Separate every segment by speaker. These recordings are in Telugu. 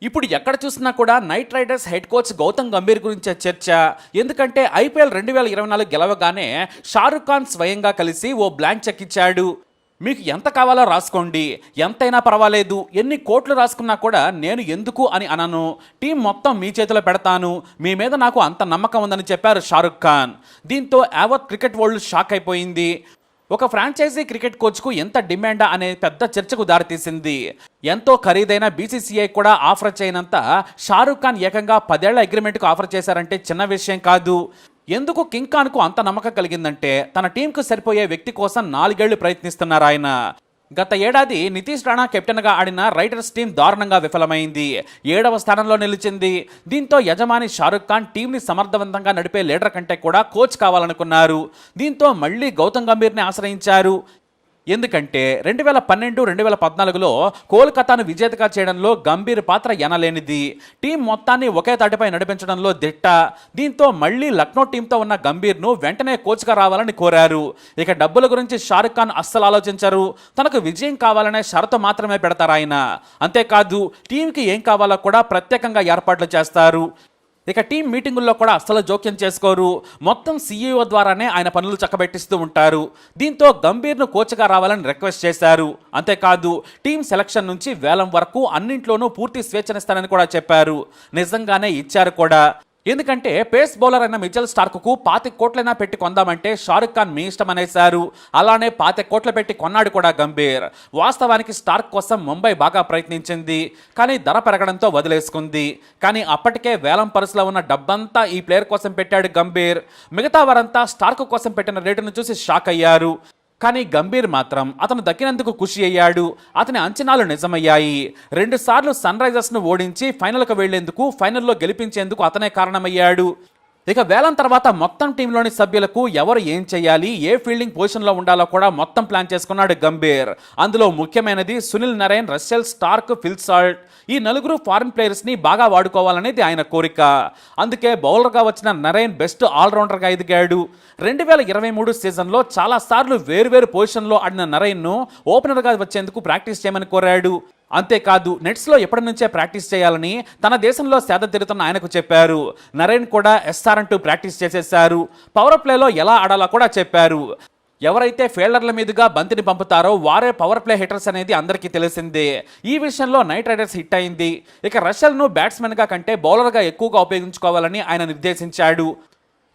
Speaker 1: ఇప్పుడు ఎక్కడ చూసినా కూడా knight riders head coach Gautam Gambhir గురించే చర్చ. ఎందుకంటే ఐపీఎల్ 2024 గెలవగానే షారుఖ్ ఖాన్ స్వయంగా కలిసి ఓ బ్లాంక్ చెక్ ఇచ్చాడు. మీకు ఎంత కావాలో రాసుకోండి, ఎంతైనా పర్వాలేదు, ఎన్ని కోట్లు రాసుకున్నా కూడా నేను ఎందుకు అని అనను, టీం మొత్తం మీ చేతిలో పెడతాను, మీ మీద నాకు అంత నమ్మకం ఉందని చెప్పారు షారుఖ్ ఖాన్. దీంతో యావత్ క్రికెట్ వరల్డ్ షాక్ అయిపోయింది. ఒక ఫ్రాంచైజీ క్రికెట్ కోచ్కు ఎంత డిమాండా అనే పెద్ద చర్చకు దారితీసింది. ఎంతో ఖరీదైన బీసీసీఐ కూడా ఆఫర్ చేయనంత షారుఖ్ ఖాన్ ఏకంగా 10 ఏళ్ల అగ్రిమెంట్కు ఆఫర్ చేశారంటే చిన్న విషయం కాదు. ఎందుకు కింగ్ ఖాన్కు అంత నమ్మకం కలిగిందంటే తన టీంకు సరిపోయే వ్యక్తి కోసం 4 ఏళ్లు ప్రయత్నిస్తున్నారు ఆయన. గత ఏడాది నితీష్ రాణా కెప్టెన్గా ఆడిన రైడర్స్ టీం దారుణంగా విఫలమైంది, 7వ స్థానంలో నిలిచింది. దీంతో యజమాని షారుఖ్ ఖాన్ టీంని సమర్థవంతంగా నడిపే లీడర్ కంటే కూడా కోచ్ కావాలనుకున్నారు. దీంతో మళ్ళీ గౌతమ్ గంభీర్ని ఆశ్రయించారు. ఎందుకంటే 2012-2014లో కోల్కతాను విజేతగా చేయడంలో గంభీర్ పాత్ర ఎనలేనిది. టీం మొత్తాన్ని ఒకే తాటిపై నడిపించడంలో దిట్ట. దీంతో మళ్ళీ లక్నో టీంతో ఉన్న గంభీర్ను వెంటనే కోచ్గా రావాలని కోరారు. ఇక డబ్బుల గురించి షారుఖ్ ఖాన్ అస్సలు ఆలోచించరు. తనకు విజయం కావాలనే షరతు మాత్రమే పెడతారు ఆయన. అంతేకాదు టీంకి ఏం కావాలో కూడా ప్రత్యేకంగా ఏర్పాట్లు చేస్తారు. ఇక టీం మీటింగుల్లో కూడా అస్సలు జోక్యం చేసుకోరు. మొత్తం సీఈఓ ద్వారానే ఆయన పనులు చక్కబెట్టిస్తూ ఉంటారు. దీంతో గంభీర్ను కోచ్గా రావాలని రిక్వెస్ట్ చేశారు. అంతేకాదు టీం సెలక్షన్ నుంచి వేలం వరకు అన్నింట్లోనూ పూర్తి స్వేచ్ఛనిస్తానని కూడా చెప్పారు. నిజంగానే ఇచ్చారు కూడా. ఎందుకంటే పేస్ బౌలర్ అయిన మిచెల్ స్టార్క్కు 25 కోట్లైనా పెట్టి కొందామంటే షారుఖ్ ఖాన్ మీ ఇష్టం అనేశారు. అలానే 25 కోట్లు పెట్టి కొన్నాడు కూడా గంభీర్. వాస్తవానికి స్టార్క్ కోసం ముంబై బాగా ప్రయత్నించింది, కానీ ధర పెరగడంతో వదిలేసుకుంది. కానీ అప్పటికే వేలం పరుసులో ఉన్న డబ్బంతా ఈ ప్లేయర్ కోసం పెట్టాడు గంభీర్. మిగతా వారంతా స్టార్క్ కోసం పెట్టిన రేటును చూసి షాక్ అయ్యారు. కానీ గంభీర్ మాత్రం అతను దక్కినందుకు ఖుషి అయ్యాడు. అతని అంచనాలు నిజమయ్యాయి. 2 సార్లు సన్ రైజర్స్ను ఓడించి ఫైనల్కు వెళ్లేందుకు, ఫైనల్లో గెలిపించేందుకు అతనే కారణమయ్యాడు. ఇక వేలం తర్వాత మొత్తం టీంలోని సభ్యులకు ఎవరు ఏం చేయాలి, ఏ ఫీల్డింగ్ పొజిషన్లో ఉండాలో కూడా మొత్తం ప్లాన్ చేసుకున్నాడు గంభీర్. అందులో ముఖ్యమైనది Sunil Narine, Russell Starc, Phil Salt. ఈ 4 ఫారిన్ ప్లేయర్స్ని బాగా వాడుకోవాలనేది ఆయన కోరిక. అందుకే బౌలర్గా వచ్చిన నరైన్ బెస్ట్ ఆల్రౌండర్గా ఎదిగాడు. 2023 సీజన్లో చాలాసార్లు వేరువేరు పొజిషన్లో ఆడిన నరైన్ను ఓపెనర్గా వచ్చేందుకు ప్రాక్టీస్ చేయమని కోరాడు. అంతేకాదు నెట్స్లో ఎప్పటి నుంచే ప్రాక్టీస్ చేయాలని తన దేశంలో సేద తీరుతున్న ఆయనకు చెప్పారు. నరైన్ కూడా ఎస్ఆర్ అంటూ ప్రాక్టీస్ చేసేశారు. పవర్ ప్లేలో ఎలా ఆడాలో కూడా చెప్పారు. ఎవరైతే ఫీల్డర్ల మీదుగా బంతిని పంపుతారో వారే పవర్ ప్లే హిట్టర్స్ అనేది అందరికీ తెలిసిందే. ఈ విషయంలో నైట్ రైడర్స్ హిట్ అయింది. ఇక రషెల్ను బ్యాట్స్మెన్గా కంటే బౌలర్గా ఎక్కువగా ఉపయోగించుకోవాలని ఆయన నిర్దేశించాడు.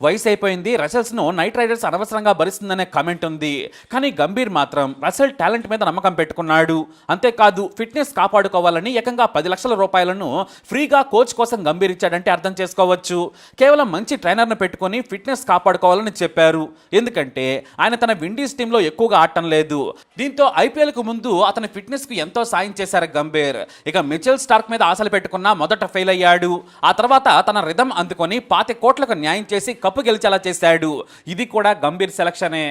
Speaker 1: వయసు అయిపోయింది, రసెల్స్ను నైట్ రైడర్స్ అనవసరంగా భరిస్తుందనే కామెంట్ ఉంది. కానీ గంభీర్ మాత్రం రసెల్ టాలెంట్ మీద నమ్మకం పెట్టుకున్నాడు. అంతేకాదు ఫిట్నెస్ కాపాడుకోవాలని ఏకంగా 10 లక్షల రూపాయలను ఫ్రీగా కోచ్ కోసం గంభీర్ ఇచ్చాడంటే అర్థం చేసుకోవచ్చు. కేవలం మంచి ట్రైనర్ను పెట్టుకొని ఫిట్నెస్ కాపాడుకోవాలని చెప్పారు. ఎందుకంటే ఆయన తన విండీస్ టీంలో ఎక్కువగా ఆడటం లేదు. దీంతో ఐపీఎల్కు ముందు అతని ఫిట్నెస్కు ఎంతో సాయం చేశారు గంభీర్. ఇక మిచెల్ స్టార్క్ మీద ఆశలు పెట్టుకున్నా మొదట ఫెయిల్ అయ్యాడు. ఆ తర్వాత తన రిథం అందుకొని 25 కోట్లకు న్యాయం చేసి కప్పు గెలిచేలా చేశాడు. ఇది కూడా గంభీర్ సెలక్షనే.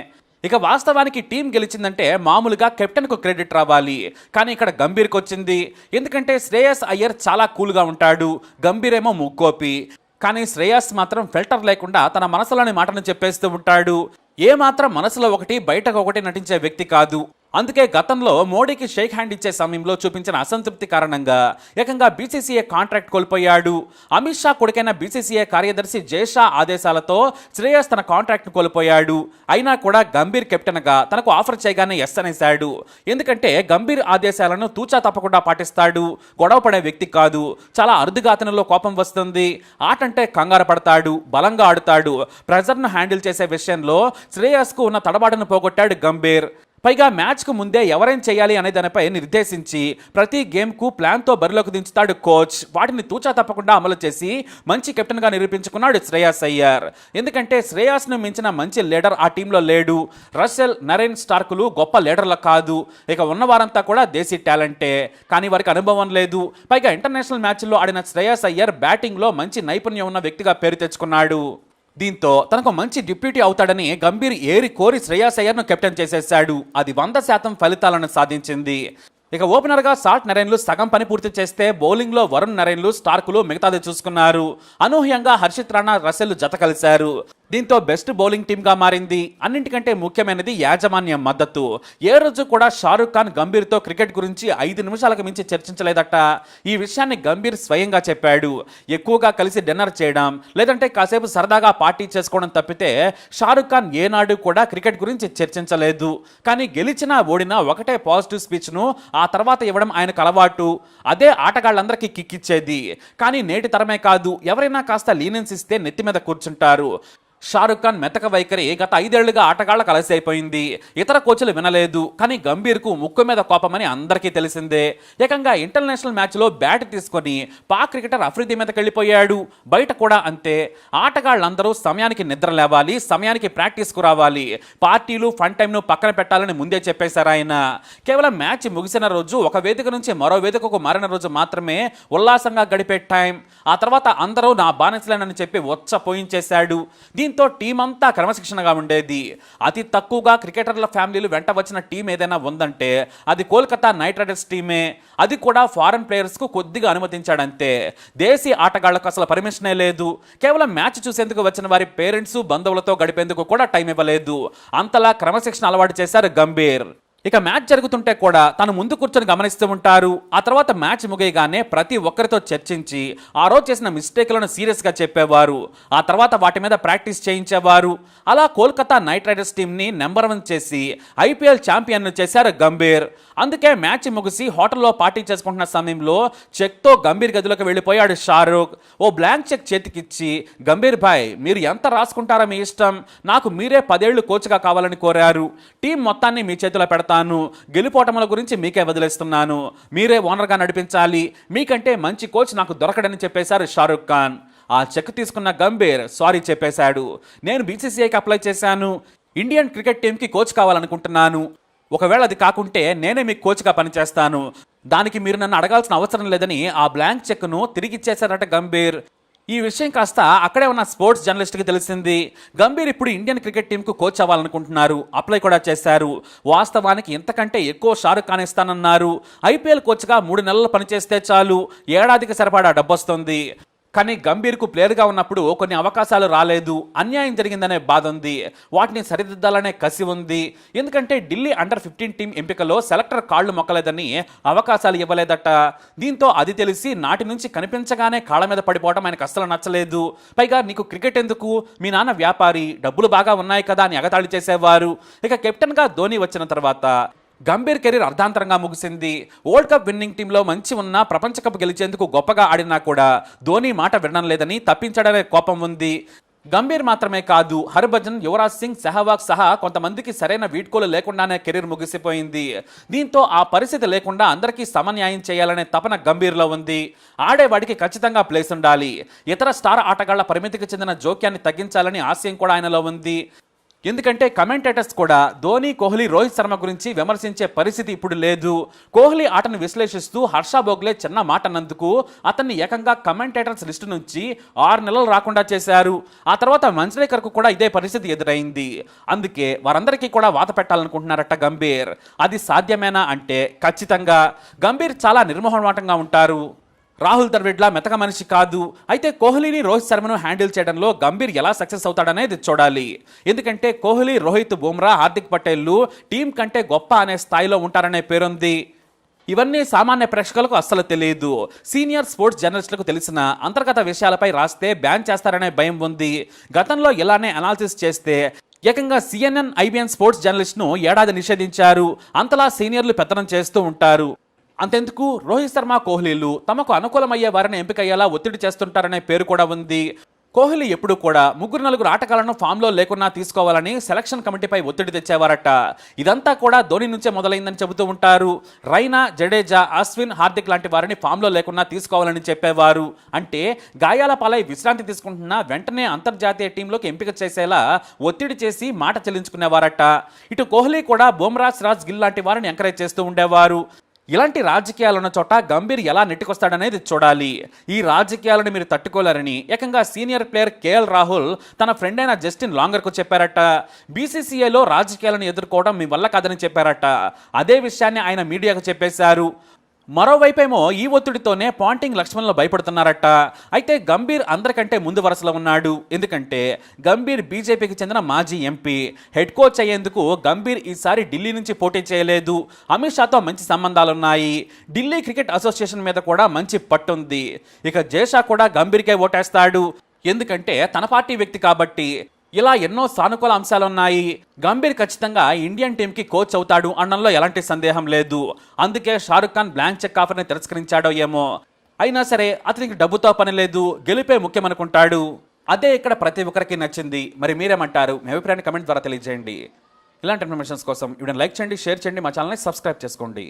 Speaker 1: ఇక వాస్తవానికి టీం గెలిచిందంటే మామూలుగా కెప్టెన్కు క్రెడిట్ రావాలి, కానీ ఇక్కడ గంభీర్కి వచ్చింది. ఎందుకంటే శ్రేయస్ అయ్యర్ చాలా కూల్గా ఉంటాడు, గంభీర్ ఏమో ముక్కోపి. కానీ శ్రేయస్ మాత్రం ఫిల్టర్ లేకుండా తన మనసులోని మాటను చెప్పేస్తూ ఉంటాడు. ఏ మాత్రం మనసులో ఒకటి బయటకు ఒకటి నటించే వ్యక్తి కాదు. అందుకే గతంలో మోడీకి షేక్ హ్యాండ్ ఇచ్చే సమయంలో చూపించిన అసంతృప్తి కారణంగా ఏకంగా బీసీసీఐ కాంట్రాక్ట్ కోల్పోయాడు. అమిత్ షా కొడుకైన బీసీసీఐ కార్యదర్శి జయషా ఆదేశాలతో శ్రేయస్ తన కాంట్రాక్ట్ను కోల్పోయాడు. అయినా కూడా గంభీర్ కెప్టెన్గా తనకు ఆఫర్ చేయగానే ఎస్ అనేశాడు. ఎందుకంటే గంభీర్ ఆదేశాలను తూచా తప్పకుండా పాటిస్తాడు, గొడవ పడే వ్యక్తి కాదు. చాలా అరుదుగా అతనిలో కోపం వస్తుంది. ఆట అంటే కంగారు పడతాడు, బలంగా ఆడుతాడు. ప్రెజర్ను హ్యాండిల్ చేసే విషయంలో శ్రేయస్కు ఉన్న తడబాటును పోగొట్టాడు గంభీర్. పైగా మ్యాచ్కు ముందే ఎవరేం చేయాలి అనే దానిపై నిర్దేశించి ప్రతి గేమ్కు ప్లాన్తో బరిలోకి దించుతాడు కోచ్. వాటిని తూచా తప్పకుండా అమలు చేసి మంచి కెప్టెన్గా నిరూపించుకున్నాడు శ్రేయస్ అయ్యర్. ఎందుకంటే శ్రేయస్ను మించిన మంచి లీడర్ ఆ టీంలో లేడు. రస్సెల్, నరైన్, స్టార్కులు గొప్ప లీడర్లు కాదు. ఇక ఉన్నవారంతా కూడా దేశీ టాలెంటే, కానీ వారికి అనుభవం లేదు. పైగా ఇంటర్నేషనల్ మ్యాచ్ల్లో ఆడిన శ్రేయస్ అయ్యర్ బ్యాటింగ్లో మంచి నైపుణ్యం ఉన్న వ్యక్తిగా పేరు తెచ్చుకున్నాడు. దీంతో తనకు మంచి డిప్యూటీ అవుతాడని గంభీర్ ఏరి కోరి శ్రేయస్ అయ్యర్ను కెప్టెన్ చేసేశాడు. అది 100% ఫలితాలను సాధించింది. ఇక ఓపెనర్గా సాల్ట్ నరైన్లు సగం పని పూర్తి చేస్తే బౌలింగ్లో వరుణ్ నరైన్లు, స్టార్కులు మిగతాది చూసుకున్నారు. అనూహ్యంగా హర్షిత్ రాణా, రసెల్ జత కలిశారు. దీంతో బెస్ట్ బౌలింగ్ టీమ్గా మారింది. అన్నింటికంటే ముఖ్యమైనది యాజమాన్యం మద్దతు. ఏ రోజు కూడా షారుఖ్ ఖాన్ గంభీర్తో క్రికెట్ గురించి 5 నిమిషాలకు మించి చర్చించలేదట. ఈ విషయాన్ని గంభీర్ స్వయంగా చెప్పాడు. ఎక్కువగా కలిసి డిన్నర్ చేయడం, లేదంటే కాసేపు సరదాగా పార్టీ చేసుకోవడం తప్పితే షారుఖ్ ఖాన్ ఏనాడు కూడా క్రికెట్ గురించి చర్చించలేదు. కానీ గెలిచినా ఓడినా ఒకటే పాజిటివ్ స్పీచ్ను ఆ తర్వాత ఇవ్వడం ఆయనకు అలవాటు. అదే ఆటగాళ్ళందరికీ కిక్కిచ్చేది. కానీ నేటి తరమే కాదు, ఎవరైనా కాస్త లీనెన్స్ ఇస్తే నెత్తి మీద కూర్చుంటారు. షారుఖ్ ఖాన్ మెతక వైఖరి గత 5 ఏళ్లుగా ఆటగాళ్లకు అలసి అయిపోయింది. ఇతర కోచ్లు వినలేదు. కానీ గంభీర్కు ముక్కు మీద కోపమని అందరికీ తెలిసిందే. ఏకంగా ఇంటర్నేషనల్ మ్యాచ్లో బ్యాట్ తీసుకొని పాక్ క్రికెటర్ అఫ్రిది మీదకి వెళ్ళిపోయాడు. బయట కూడా అంతే. ఆటగాళ్ళందరూ సమయానికి నిద్ర లేవాలి, సమయానికి ప్రాక్టీస్కు రావాలి, పార్టీలు ఫన్ టైంను పక్కన పెట్టాలని ముందే చెప్పేశారు ఆయన. కేవలం మ్యాచ్ ముగిసిన రోజు ఒక వేదిక నుంచి మరో వేదికకు మారిన రోజు మాత్రమే ఉల్లాసంగా గడిపే టైం. ఆ తర్వాత అందరూ నా బానిసలేనని చెప్పి వచ్చ పోయించేశాడు. దీంతో టీం అంతా క్రమశిక్షణగా ఉండేది. అతి తక్కువగా క్రికెటర్ల ఫ్యామిలీలు వెంట వచ్చిన టీం ఏదైనా ఉందంటే అది కోల్కతా నైట్ రైడర్స్ టీమే. అది కూడా ఫారెన్ ప్లేయర్స్కు కొద్దిగా అనుమతించాడంతే. దేశీ ఆటగాళ్లకు అసలు పర్మిషనే లేదు. కేవలం మ్యాచ్ చూసేందుకు వచ్చిన వారి పేరెంట్స్ బంధువులతో గడిపేందుకు కూడా టైం ఇవ్వలేదు. అంతలా క్రమశిక్షణ అలవాటు చేశారు గంభీర్. ఇక మ్యాచ్ జరుగుతుంటే కూడా తను ముందు కూర్చొని గమనిస్తూ ఉంటారు. ఆ తర్వాత మ్యాచ్ ముగియగానే ప్రతి ఒక్కరితో చర్చించి ఆ రోజు చేసిన మిస్టేక్లను సీరియస్గా చెప్పేవారు. ఆ తర్వాత వాటి మీద ప్రాక్టీస్ చేయించేవారు. అలా కోల్కతా నైట్ రైడర్స్ టీంని నెంబర్ 1 చేసి ఐపీఎల్ ఛాంపియన్ను చేశారు గంభీర్. అందుకే మ్యాచ్ ముగిసి హోటల్లో పార్టీ చేసుకుంటున్న సమయంలో చెక్తో గంభీర్ గదిలోకి వెళ్ళిపోయాడు షారుఖ్. ఓ బ్లాంక్ చెక్ చేతికిచ్చి, గంభీర్ భాయ్ మీరు ఎంత రాసుకుంటారో మీ ఇష్టం, నాకు మీరే 10 ఏళ్లు కోచ్గా కావాలని కోరారు. టీం మొత్తాన్ని మీ చేతిలో పెడతాను, గెలుపోటముల గురించి మీకే వదిలేస్తున్నాను, మీరే ఓనర్గా నడిపించాలి, మీకంటే మంచి కోచ్ నాకు దొరకడని చెప్పేశారు షారుఖ్ ఖాన్. ఆ చెక్ తీసుకున్న గంభీర్ సారీ చెప్పేశాడు. నేను బీసీసీఐకి అప్లై చేశాను, ఇండియన్ క్రికెట్ టీంకి కోచ్ కావాలనుకుంటున్నాను. ఒకవేళ అది కాకుంటే నేనే మీకు కోచ్గా పనిచేస్తాను, దానికి మీరు నన్ను అడగాల్సిన అవసరం లేదని ఆ బ్లాంక్ చెక్ను తిరిగిచ్చేశారట గంభీర్. ఈ విషయం కాస్త అక్కడే ఉన్న స్పోర్ట్స్ జర్నలిస్ట్కి తెలిసింది. గంభీర్ ఇప్పుడు ఇండియన్ క్రికెట్ టీంకు కోచ్ అవ్వాలనుకుంటున్నారు, అప్లై కూడా చేశారు. వాస్తవానికి ఇంతకంటే ఎక్కువ షారుఖ్ ఖాన్ ఇస్తానన్నారు. ఐపీఎల్ కోచ్గా 3 నెలలు పనిచేస్తే చాలు, ఏడాదికి సరిపడా డబ్బొస్తుంది. కానీ గంభీర్కు ప్లేయర్గా ఉన్నప్పుడు కొన్ని అవకాశాలు రాలేదు, అన్యాయం జరిగిందనే బాధ ఉంది, వాటిని సరిదిద్దాలనే కసి ఉంది. ఎందుకంటే ఢిల్లీ అండర్-15 టీం ఎంపికలో సెలెక్టర్ కాళ్లు మొక్కలేదని అవకాశాలు ఇవ్వలేదట. దీంతో అది తెలిసి నాటి నుంచి కనిపించగానే కాళ్ళ మీద పడిపోవడం ఆయనకు అస్సలు నచ్చలేదు. పైగా నీకు క్రికెట్ ఎందుకు, మీ నాన్న వ్యాపారి, డబ్బులు బాగా ఉన్నాయి కదా అని ఎగతాళి చేసేవారు. ఇక కెప్టెన్గా ధోని వచ్చిన తర్వాత గంభీర్ కెరీర్ అర్ధాంతరంగా ముగిసింది. వరల్డ్ కప్ విన్నింగ్ టీంలో మంచి ఉన్న, ప్రపంచ కప్ గెలిచేందుకు గొప్పగా ఆడినా కూడా ధోని మాట వినడం లేదని తప్పించడమే కోపం ఉంది. గంభీర్ మాత్రమే కాదు, హర్భజన్, యువరాజ్ సింగ్, సెహవాగ్ సహా కొంతమందికి సరైన వీడ్కోలు లేకుండానే కెరీర్ ముగిసిపోయింది. దీంతో ఆ పరిస్థితి లేకుండా అందరికీ సమన్యాయం చేయాలనే తపన గంభీర్లో ఉంది. ఆడేవాడికి ఖచ్చితంగా ప్లేస్ ఉండాలి. ఇతర స్టార్ ఆటగాళ్ల పరిమితికి చెందిన జోక్యాన్ని తగ్గించాలని ఆశయం కూడా ఆయనలో ఉంది. ఎందుకంటే కమెంటేటర్స్ కూడా ధోని, కోహ్లీ, రోహిత్ శర్మ గురించి విమర్శించే పరిస్థితి ఇప్పుడు లేదు. కోహ్లీ ఆటను విశ్లేషిస్తూ హర్ష భోగ్లే చిన్న మాట అన్నందుకు అతన్ని ఏకంగా కమెంటేటర్స్ లిస్టు నుంచి 6 నెలలు రాకుండా చేశారు. ఆ తర్వాత మంజ్రేకర్కు కూడా ఇదే పరిస్థితి ఎదురైంది. అందుకే వారందరికీ కూడా వాత పెట్టాలనుకుంటున్నారట గంభీర్. అది సాధ్యమేనా అంటే ఖచ్చితంగా. గంభీర్ చాలా నిర్మోహమాటంగా ఉంటారు. రాహుల్ ద్రవిడ్లా మెతక మనిషి కాదు. అయితే కోహ్లీని, రోహిత్ శర్మను హ్యాండిల్ చేయడంలో గంభీర్ ఎలా సక్సెస్ అవుతాడనేది చూడాలి. ఎందుకంటే కోహ్లీ, రోహిత్, బుమ్రా, హార్దిక్ పటేల్లు టీం కంటే గొప్ప అనే స్థాయిలో ఉంటారనే పేరుంది. ఇవన్నీ సామాన్య ప్రేక్షకులకు అస్సలు తెలియదు. సీనియర్ స్పోర్ట్స్ జర్నలిస్టులకు తెలిసిన అంతర్గత విషయాలపై రాస్తే బ్యాన్ చేస్తారనే భయం ఉంది. గతంలో ఇలానే అనాలిసిస్ చేస్తే ఏకంగా CNN, IBN స్పోర్ట్స్ జర్నలిస్ట్ను ఏడాది నిషేధించారు. అంతలా సీనియర్లు పెత్తనం చేస్తూ ఉంటారు. అంతెందుకు, రోహిత్ శర్మ, కోహ్లీలు తమకు అనుకూలమయ్యే వారిని ఎంపికయ్యేలా ఒత్తిడి చేస్తుంటారనే పేరు కూడా ఉంది. కోహ్లీ ఎప్పుడు కూడా 3-4 ఆటగాళ్లను ఫామ్లో లేకున్నా తీసుకోవాలని సెలక్షన్ కమిటీపై ఒత్తిడి తెచ్చేవారట. ఇదంతా కూడా ధోని నుంచే మొదలైందని చెబుతూ ఉంటారు. రైనా, జడేజా, అశ్విన్, హార్దిక్ లాంటి వారిని ఫామ్లో లేకున్నా తీసుకోవాలని చెప్పేవారు. అంటే గాయాల పాలై విశ్రాంతి తీసుకుంటున్నా వెంటనే అంతర్జాతీయ టీంలోకి ఎంపిక చేసేలా ఒత్తిడి చేసి మాట చెల్లించుకునేవారట. ఇటు కోహ్లీ కూడా బుమ్రా, సిరాజ్, గిల్ లాంటి వారిని ఎంకరేజ్ చేస్తూ ఉండేవారు. ఇలాంటి రాజకీయాలు ఉన్న చోట గంభీర్ ఎలా నెట్టుకొస్తాడనేది చూడాలి. ఈ రాజకీయాలను మీరు తట్టుకోలేరని ఏకంగా సీనియర్ ప్లేయర్ కేఎల్ రాహుల్ తన ఫ్రెండ్ అయిన జస్టిన్ లాంగర్కు చెప్పారట. బీసీసీఐలో రాజకీయాలను ఎదుర్కోవడం మీ వల్ల కాదని చెప్పారట. అదే విషయాన్ని ఆయన మీడియాకు చెప్పేశారు. మరోవైపేమో ఈ ఒత్తిడితోనే పాంటింగ్ లక్ష్మణ్లు భయపడుతున్నారట. అయితే గంభీర్ అందరికంటే ముందు వరుసలో ఉన్నాడు. ఎందుకంటే గంభీర్ బీజేపీకి చెందిన మాజీ ఎంపీ. హెడ్ కోచ్ అయ్యేందుకు గంభీర్ ఈసారి ఢిల్లీ నుంచి పోటీ చేయలేదు. అమిత్ షాతో మంచి సంబంధాలున్నాయి. ఢిల్లీ క్రికెట్ అసోసియేషన్ మీద కూడా మంచి పట్టుంది. ఇక జయషా కూడా గంభీర్కే ఓటేస్తాడు. ఎందుకంటే తన పార్టీ వ్యక్తి కాబట్టి. ఇలా ఎన్నో సానుకూల అంశాలున్నాయి. గంభీర్ ఖచ్చితంగా ఇండియన్ టీంకి కోచ్ అవుతాడు అనడంలో ఎలాంటి సందేహం లేదు. అందుకే షారుఖ్ ఖాన్ బ్లాంక్ చెక్ ఆఫర్ని తిరస్కరించాడో ఏమో. అయినా సరే అతనికి డబ్బుతో పని లేదు, గెలిపే ముఖ్యమనుకుంటాడు. అదే ఇక్కడ ప్రతి ఒక్కరికి నచ్చింది. మరి మీరేమంటారు? మీ అభిప్రాయాన్ని కమెంట్ ద్వారా తెలియజేయండి. ఇలాంటి ఇన్ఫర్మేషన్స్ కోసం వీడియోని లైక్ చేయండి, షేర్ చేయండి, మా ఛానల్ని సబ్స్క్రైబ్ చేసుకోండి.